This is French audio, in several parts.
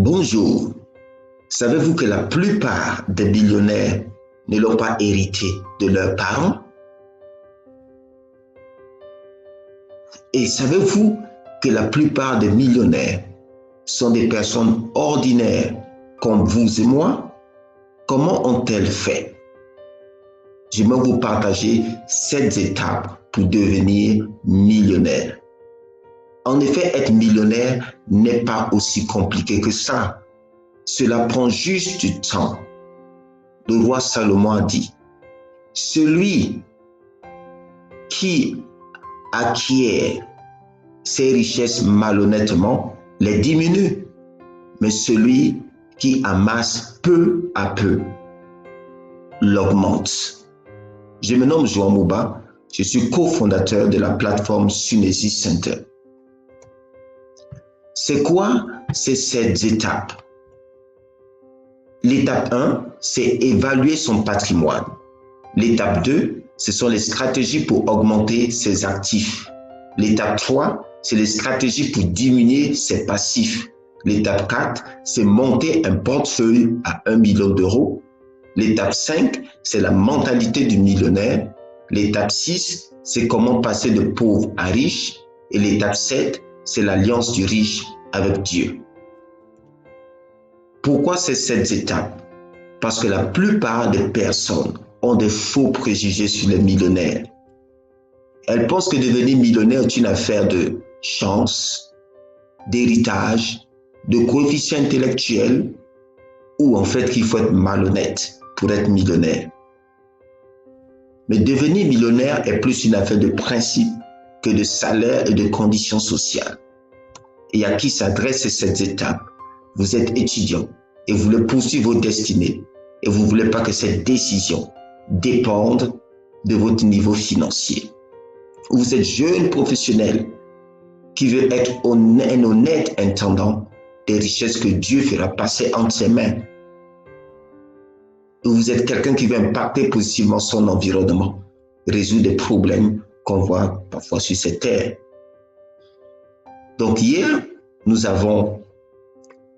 Bonjour. Savez-vous que la plupart des millionnaires ne l'ont pas hérité de leurs parents? Et savez-vous que la plupart des millionnaires sont des personnes ordinaires comme vous et moi? Comment ont-elles fait? J'aimerais vous partager 7 étapes pour devenir millionnaire. En effet, être millionnaire n'est pas aussi compliqué que ça. Cela prend juste du temps. Le roi Salomon a dit, celui qui acquiert ses richesses malhonnêtement les diminue, mais celui qui amasse peu à peu l'augmente. Je me nomme Joan Mouba, je suis cofondateur de la plateforme Sunesis Center. C'est quoi ces 7 étapes? L'étape 1, c'est évaluer son patrimoine. L'étape 2, ce sont les stratégies pour augmenter ses actifs. L'étape 3, c'est les stratégies pour diminuer ses passifs. L'étape 4, c'est monter un portefeuille à 1 million d'euros. L'étape 5, c'est la mentalité du millionnaire. L'étape 6, c'est comment passer de pauvre à riche. Et l'étape 7, c'est l'alliance du riche avec Dieu. Pourquoi ces 7 étapes? Parce que la plupart des personnes ont des faux préjugés sur les millionnaires. Elles pensent que devenir millionnaire est une affaire de chance, d'héritage, de coefficient intellectuel, ou en fait qu'il faut être malhonnête pour être millionnaire. Mais devenir millionnaire est plus une affaire de principe que de salaire et de conditions sociales. Et à qui s'adressent ces 7 étapes? Vous êtes étudiant et vous voulez poursuivre votre destinée et vous ne voulez pas que cette décision dépende de votre niveau financier. Vous êtes jeune professionnel qui veut être un honnête intendant des richesses que Dieu fera passer entre ses mains. Vous êtes quelqu'un qui veut impacter positivement son environnement, résoudre des problèmes qu'on voit parfois sur cette terre. Donc hier, nous avons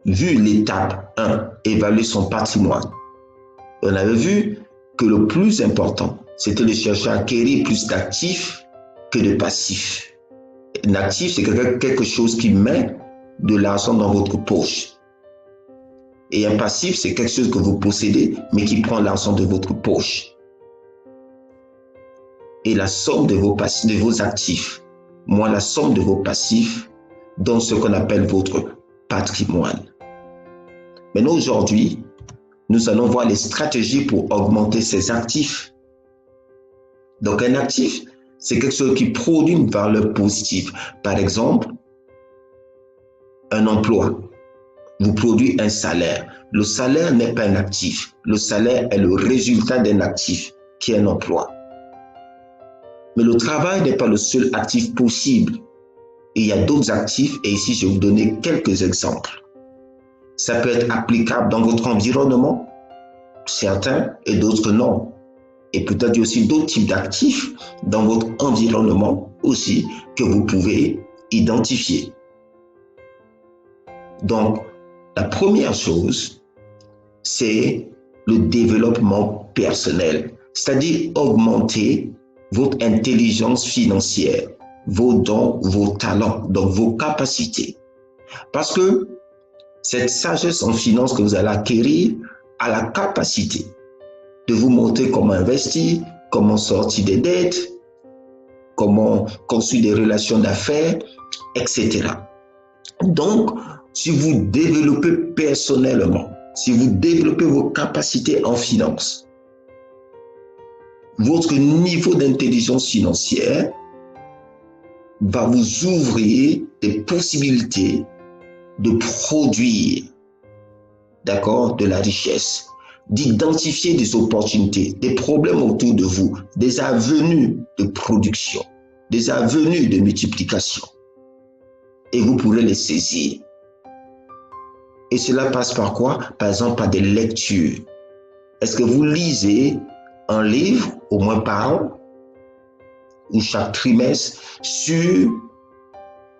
vu l'étape 1, évaluer son patrimoine. On avait vu que le plus important, c'était de chercher à acquérir plus d'actifs que de passifs. Un actif, c'est quelque chose qui met de l'argent dans votre poche. Et un passif, c'est quelque chose que vous possédez, mais qui prend l'argent de votre poche. Et la somme de vos actifs, moins la somme de vos passifs, donne ce qu'on appelle votre patrimoine. Maintenant, aujourd'hui, nous allons voir les stratégies pour augmenter ces actifs. Donc, un actif, c'est quelque chose qui produit une valeur positive. Par exemple, un emploi vous produit un salaire. Le salaire n'est pas un actif. Le salaire est le résultat d'un actif, qui est un emploi. Mais le travail n'est pas le seul actif possible. Et il y a d'autres actifs, et ici, je vais vous donner quelques exemples. Ça peut être applicable dans votre environnement, certains, et d'autres non. Et peut-être aussi d'autres types d'actifs dans votre environnement aussi que vous pouvez identifier. Donc, la première chose, c'est le développement personnel, c'est-à-dire augmenter votre intelligence financière, vos dons, vos talents, donc vos capacités. Parce que cette sagesse en finance que vous allez acquérir a la capacité de vous montrer comment investir, comment sortir des dettes, comment construire des relations d'affaires, etc. Donc, si vous développez personnellement, si vous développez vos capacités en finance, votre niveau d'intelligence financière va vous ouvrir des possibilités de produire, d'accord, de la richesse, d'identifier des opportunités, des problèmes autour de vous, des avenues de production, des avenues de multiplication. Et vous pourrez les saisir. Et cela passe par quoi? Par exemple, par des lectures. Est-ce que vous lisez un livre, au moins par an, ou chaque trimestre, sur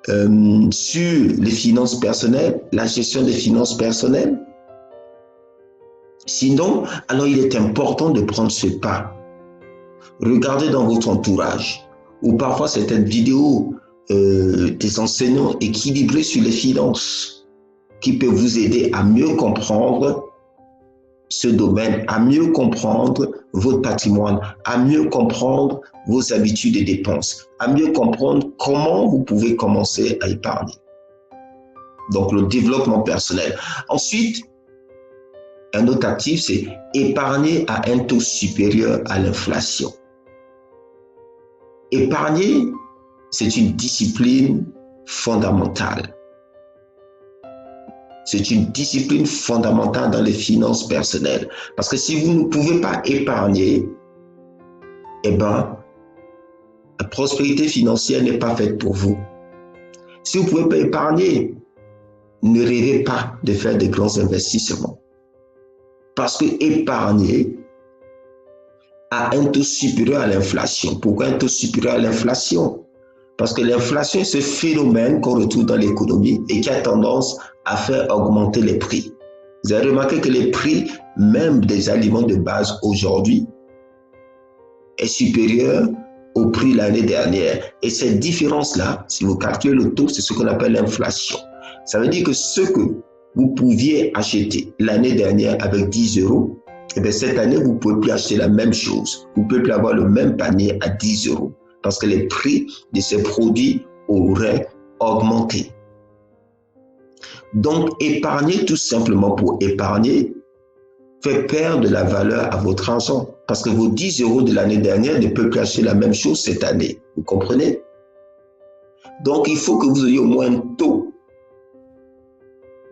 sur les finances personnelles, la gestion des finances personnelles. Sinon, alors il est important de prendre ce pas. Regardez dans votre entourage, ou parfois certaines vidéos des enseignants équilibrés sur les finances qui peuvent vous aider à mieux comprendre ce domaine, à mieux comprendre votre patrimoine, à mieux comprendre vos habitudes de dépenses, à mieux comprendre comment vous pouvez commencer à épargner. Donc, le développement personnel. Ensuite, un autre actif, c'est épargner à un taux supérieur à l'inflation. Épargner, c'est une discipline fondamentale. C'est une discipline fondamentale dans les finances personnelles. Parce que si vous ne pouvez pas épargner, eh bien, la prospérité financière n'est pas faite pour vous. Si vous ne pouvez pas épargner, ne rêvez pas de faire de grands investissements. Parce que épargner a un taux supérieur à l'inflation. Pourquoi un taux supérieur à l'inflation? Parce que l'inflation est ce phénomène qu'on retrouve dans l'économie et qui a tendance à faire augmenter les prix. Vous avez remarqué que les prix, même des aliments de base aujourd'hui, est supérieur au prix l'année dernière. Et cette différence-là, si vous calculez le taux, c'est ce qu'on appelle l'inflation. Ça veut dire que ce que vous pouviez acheter l'année dernière avec 10 €, et bien cette année, vous ne pouvez plus acheter la même chose. Vous ne pouvez plus avoir le même panier à 10 € parce que les prix de ces produits auraient augmenté. Donc, épargner tout simplement pour épargner fait perdre de la valeur à votre argent parce que vos 10 € de l'année dernière ne peuvent plus acheter la même chose cette année. Vous comprenez? Donc, il faut que vous ayez au moins un taux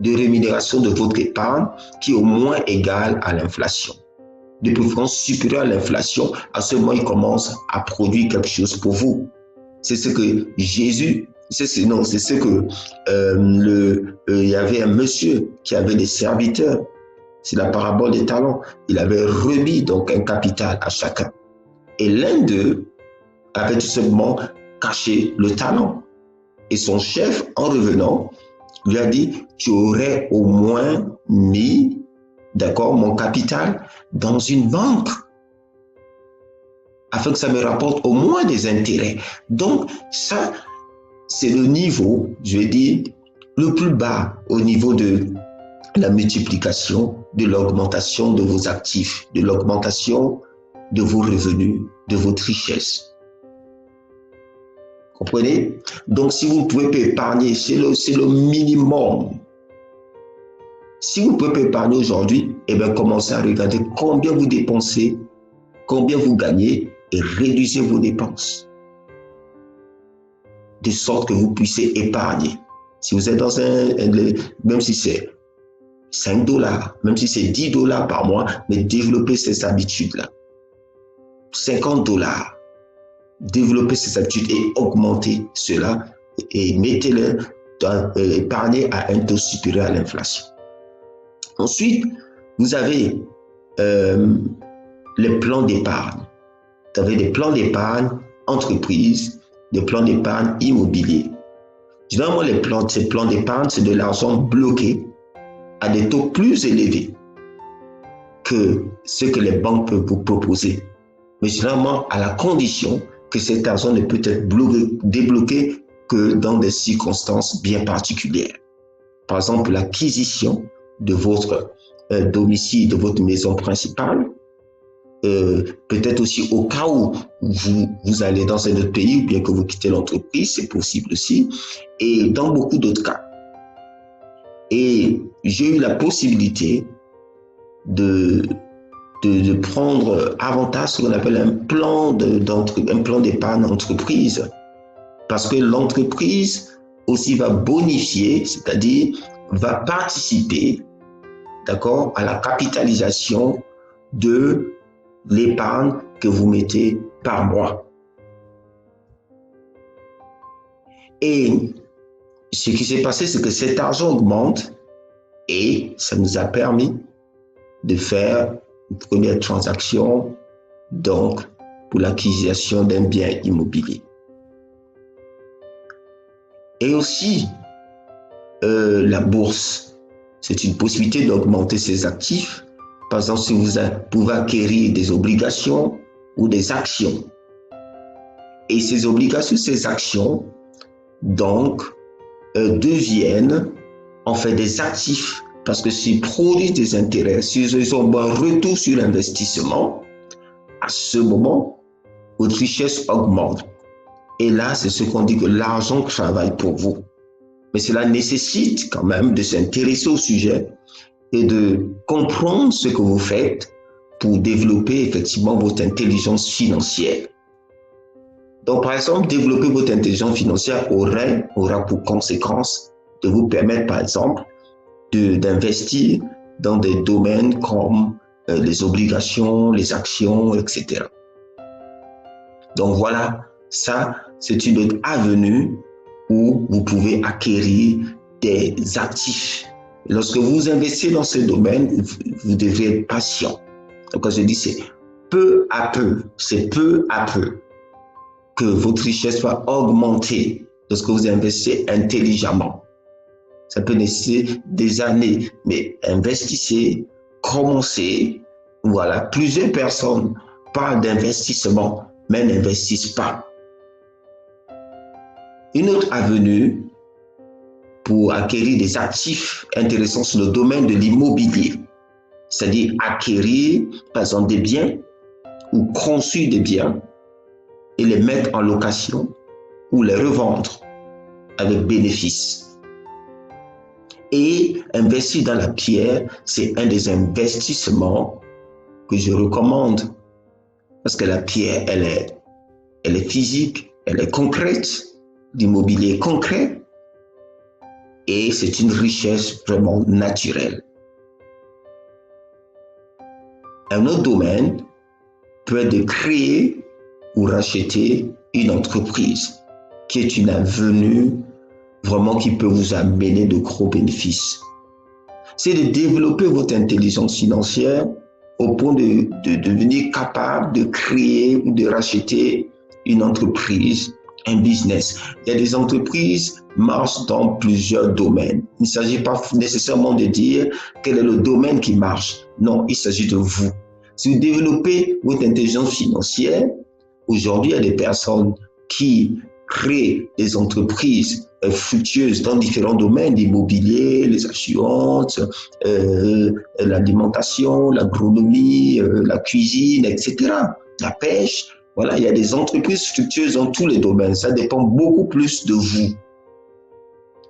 de rémunération de votre épargne qui est au moins égal à l'inflation. De préférence supérieure à l'inflation, à ce moment, il commence à produire quelque chose pour vous. C'est ce que Jésus, c'est ce que il y avait un monsieur qui avait des serviteurs. C'est la parabole des talents. Il avait remis donc un capital à chacun. Et l'un d'eux avait tout simplement caché le talent. Et son chef, en revenant, lui a dit, tu aurais au moins mis, d'accord, mon capital dans une banque afin que ça me rapporte au moins des intérêts. Donc, ça, c'est le niveau, je vais dire, le plus bas au niveau de la multiplication, de l'augmentation de vos actifs, de l'augmentation de vos revenus, de votre richesse. Comprenez? Donc, si vous ne pouvez pas épargner, c'est le minimum. Si vous ne pouvez pas épargner aujourd'hui, eh bien, commencez à regarder combien vous dépensez, combien vous gagnez et réduisez vos dépenses. De sorte que vous puissiez épargner. Si vous êtes dans même si c'est 5 $, même si c'est 10 $ par mois, mais développez ces habitudes-là. 50 $. Développez ces habitudes et augmentez cela et mettez-le épargner à un taux supérieur à l'inflation. Ensuite, vous avez les plans d'épargne. Vous avez des plans d'épargne entreprise, des plans d'épargne immobilier. Généralement, ces plans d'épargne, c'est de l'argent bloqué à des taux plus élevés que ce que les banques peuvent vous proposer. Mais généralement, à la condition que cet argent ne peut être débloqué que dans des circonstances bien particulières. Par exemple, l'acquisition de votre domicile, de votre maison principale, peut-être aussi au cas où vous allez dans un autre pays ou bien que vous quittez l'entreprise, c'est possible aussi, et dans beaucoup d'autres cas. Et j'ai eu la possibilité de prendre avantage ce qu'on appelle un plan d'épargne entreprise. Parce que l'entreprise aussi va bonifier, c'est-à-dire va participer, d'accord, à la capitalisation de l'épargne que vous mettez par mois. Et ce qui s'est passé, c'est que cet argent augmente et ça nous a permis de faire une première transaction, donc pour l'acquisition d'un bien immobilier. Et aussi, la bourse, c'est une possibilité d'augmenter ses actifs. Par exemple, si vous pouvez acquérir des obligations ou des actions. Et ces obligations, ces actions, donc, deviennent en fait des actifs parce que s'ils produisent des intérêts, s'ils ont un retour sur l'investissement, à ce moment, votre richesse augmente. Et là, c'est ce qu'on dit que l'argent travaille pour vous. Mais cela nécessite quand même de s'intéresser au sujet et de comprendre ce que vous faites pour développer effectivement votre intelligence financière. Donc, par exemple, développer votre intelligence financière aura pour conséquence de vous permettre, par exemple, d'investir dans des domaines comme les obligations, les actions, etc. Donc voilà, ça, c'est une autre avenue où vous pouvez acquérir des actifs. Lorsque vous investissez dans ce domaine, vous devrez être patient. Donc, quand je dis c'est peu à peu que votre richesse va augmenter lorsque vous investissez intelligemment. Ça peut nécessiter des années, mais investissez, commencez. Voilà, plusieurs personnes parlent d'investissement, mais n'investissent pas. Une autre avenue pour acquérir des actifs intéressants sur le domaine de l'immobilier, c'est-à-dire acquérir, par exemple, des biens ou construire des biens et les mettre en location ou les revendre avec bénéfice. Et investir dans la pierre, c'est un des investissements que je recommande parce que la pierre, elle est physique, elle est concrète, l'immobilier est concret et c'est une richesse vraiment naturelle. Un autre domaine peut être de créer ou racheter une entreprise qui est une avenue vraiment qui peut vous amener de gros bénéfices. C'est de développer votre intelligence financière au point de devenir capable de créer ou de racheter une entreprise, un business. Il y a des entreprises qui marchent dans plusieurs domaines. Il ne s'agit pas nécessairement de dire quel est le domaine qui marche. Non, il s'agit de vous. Si vous développez votre intelligence financière, aujourd'hui, il y a des personnes qui créent des entreprises fructueuses dans différents domaines, l'immobilier, les assurances, l'alimentation, l'agronomie, la cuisine, etc. La pêche. Voilà, il y a des entreprises fructueuses dans tous les domaines. Ça dépend beaucoup plus de vous.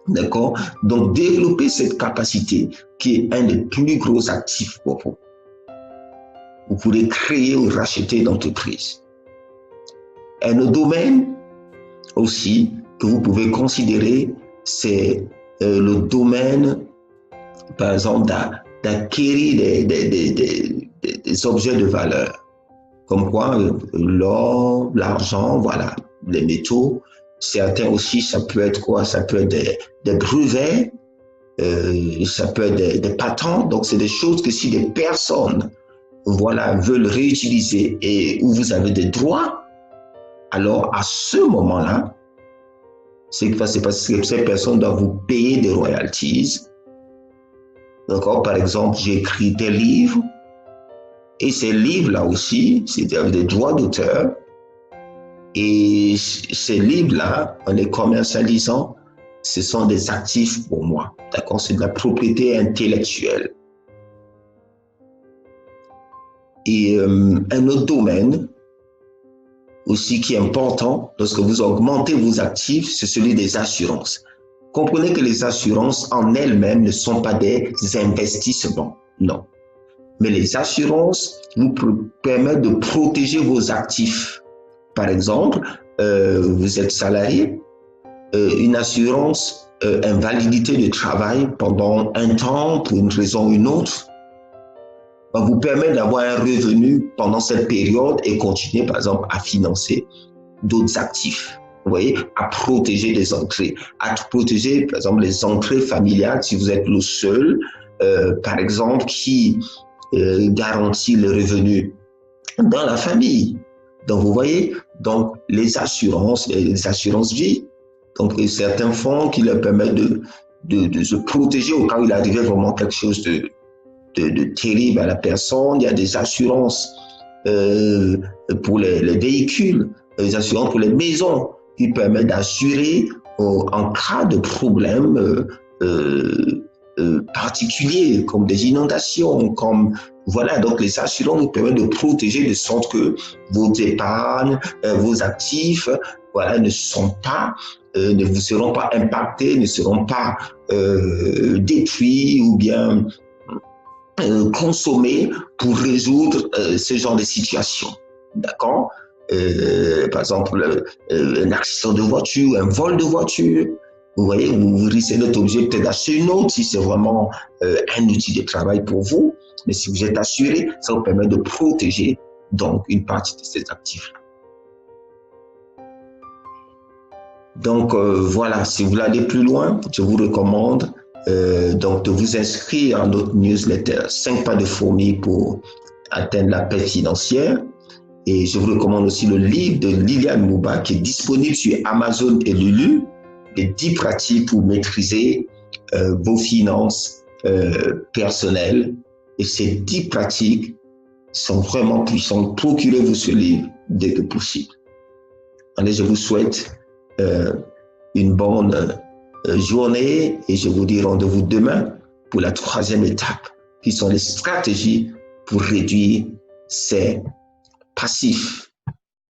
D'accord? Donc, développer cette capacité qui est un des plus gros actifs pour vous. Vous pourrez créer ou racheter une entreprise. Un autre domaine aussi que vous pouvez considérer, c'est le domaine, par exemple, d'acquérir des objets de valeur, comme quoi l'or, l'argent, voilà, les métaux. Certains aussi, ça peut être quoi? Ça peut être des brevets, ça peut être des patents. Donc, c'est des choses que si des personnes, voilà, veulent réutiliser et où vous avez des droits, alors à ce moment-là, c'est parce que ces personnes doivent vous payer des royalties. D'accord? Par exemple, j'ai écrit des livres et ces livres-là aussi, c'est des droits d'auteur. Et ces livres-là, en les commercialisant, ce sont des actifs pour moi. D'accord? C'est de la propriété intellectuelle. Et un autre domaine aussi qui est important lorsque vous augmentez vos actifs, c'est celui des assurances. Comprenez que les assurances en elles-mêmes ne sont pas des investissements, non. Mais les assurances vous permettent de protéger vos actifs. Par exemple, vous êtes salarié, une assurance invalidité de travail pendant un temps pour une raison ou une autre, va vous permettre d'avoir un revenu pendant cette période et continuer, par exemple, à financer d'autres actifs. Vous voyez, à protéger les entrées, à protéger, par exemple, les entrées familiales si vous êtes le seul, par exemple, qui garantit le revenu dans la famille. Donc, vous voyez, donc les assurances vie, Donc, certains fonds qui leur permettent de se protéger au cas où il arrivait vraiment quelque chose de terrible à la personne. Il y a des assurances pour les véhicules, des assurances pour les maisons qui permettent d'assurer en cas de problème particuliers, comme des inondations, comme voilà, donc les assurances nous permettent de protéger de sorte que vos épargnes, vos actifs, voilà, ne vous seront pas impactés, ne seront pas détruits ou bien consommés pour résoudre ce genre de situation. D'accord? Par exemple, un accident de voiture, un vol de voiture. Vous voyez, vous risquez d'être obligé peut-être d'acheter une autre si c'est vraiment un outil de travail pour vous. Mais si vous êtes assuré, ça vous permet de protéger donc une partie de ces actifs. Donc voilà, si vous voulez aller plus loin, je vous recommande donc de vous inscrire à notre newsletter 5 pas de fourmi pour atteindre la paix financière. Et je vous recommande aussi le livre de Liliane Mouba qui est disponible sur Amazon et Lulu, les 10 pratiques pour maîtriser vos finances personnelles. Et ces 10 pratiques sont vraiment puissantes. Procurez-vous ce livre dès que possible. Allez, je vous souhaite une bonne journée et je vous dis rendez-vous demain pour la 3e étape, qui sont les stratégies pour réduire ces passifs.